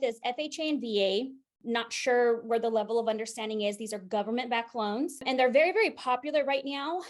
is FHA and VA. Not sure where the level of understanding is. These are government-backed loans, and they're very, very popular right now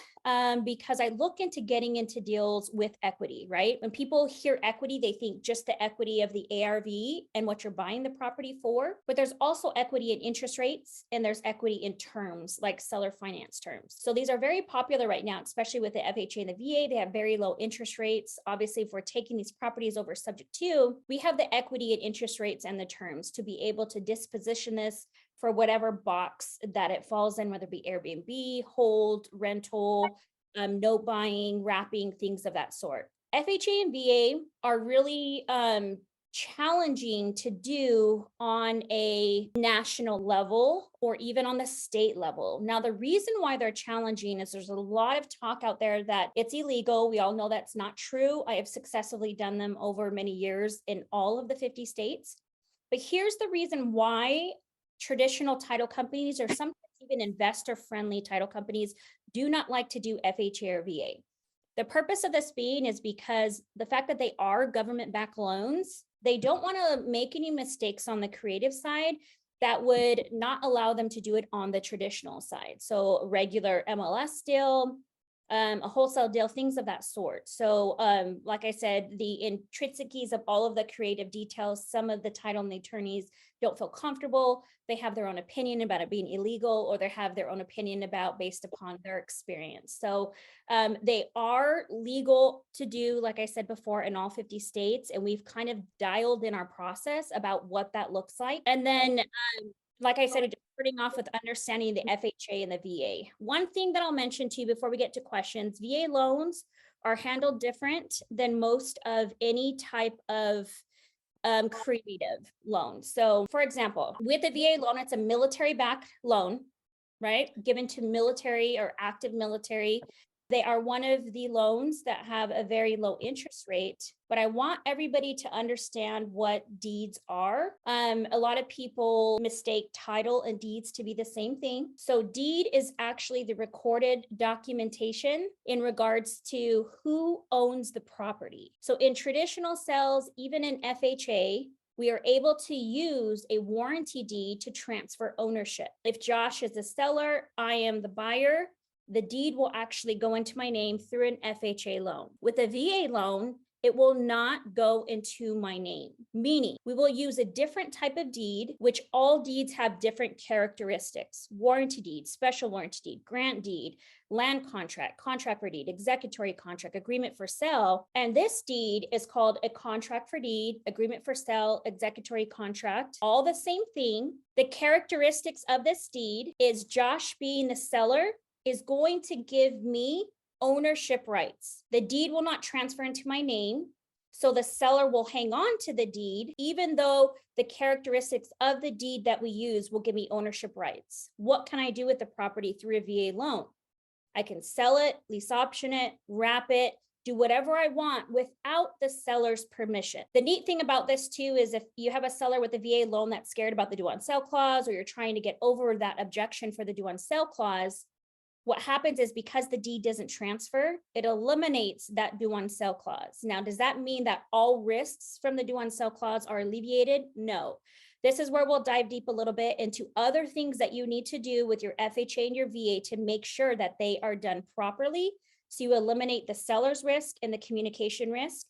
because I look into getting into deals with equity, right? When people hear equity, they think just the equity of the ARV and what you're buying the property for, but there's also equity in interest rates, and there's equity in terms like seller finance terms. So these are very popular right now, especially with the FHA and the VA. They have very low interest rates. Obviously, if we're taking these properties over subject to, we have the equity in interest rates and the terms to be able to disposition this for whatever box that it falls in, whether it be Airbnb, hold, rental, note buying, wrapping, things of that sort. FHA and VA are really challenging to do on a national level or even on the state level. Now, the reason why they're challenging is there's a lot of talk out there that it's illegal. We all know that's not true. I have successfully done them over many years in all of the 50 states. But here's the reason why traditional title companies, or sometimes even investor-friendly title companies, do not like to do FHA or VA. The purpose of this being is because the fact that they are government-backed loans, they don't want to make any mistakes on the creative side that would not allow them to do it on the traditional side. So a regular MLS deal, a wholesale deal, things of that sort. So like I said, the intricacies of all of the creative details, some of the title and the attorneys don't feel comfortable. They have their own opinion about it being illegal, or they have their own opinion about based upon their experience. So they are legal to do, like I said before, in all 50 states. And we've kind of dialed in our process about what that looks like. And then like I said, just starting off with understanding the FHA and the VA. One thing that I'll mention to you before we get to questions, VA loans are handled different than most of any type of creative loan. So for example, with a VA loan, it's a military-backed loan, right? Given to military or active military. They are one of the loans that have a very low interest rate, but I want everybody to understand what deeds are. A lot of people mistake title and deeds to be the same thing. So deed is actually the recorded documentation in regards to who owns the property. So in traditional sales, even in FHA, we are able to use a warranty deed to transfer ownership. If Josh is the seller, I am the buyer, the deed will actually go into my name through an FHA loan. With a VA loan, it will not go into my name, meaning we will use a different type of deed, which all deeds have different characteristics: warranty deed, special warranty deed, grant deed, land contract, contract for deed, executory contract, agreement for sale. And this deed is called a contract for deed, agreement for sale, executory contract, all the same thing. The characteristics of this deed is Josh, being the seller, is going to give me ownership rights. The deed will not transfer into my name, so the seller will hang on to the deed, even though the characteristics of the deed that we use will give me ownership rights. What can I do with the property through a VA loan? I can sell it, lease option it, wrap it, do whatever I want without the seller's permission. The neat thing about this too is if you have a seller with a VA loan that's scared about the due on sale clause, or you're trying to get over that objection for the due on sale clause, what happens is because the deed doesn't transfer, it eliminates that due on sale clause. Now, does that mean that all risks from the due on sale clause are alleviated? No. This is where we'll dive deep a little bit into other things that you need to do with your FHA and your VA to make sure that they are done properly. So you eliminate the seller's risk and the communication risk.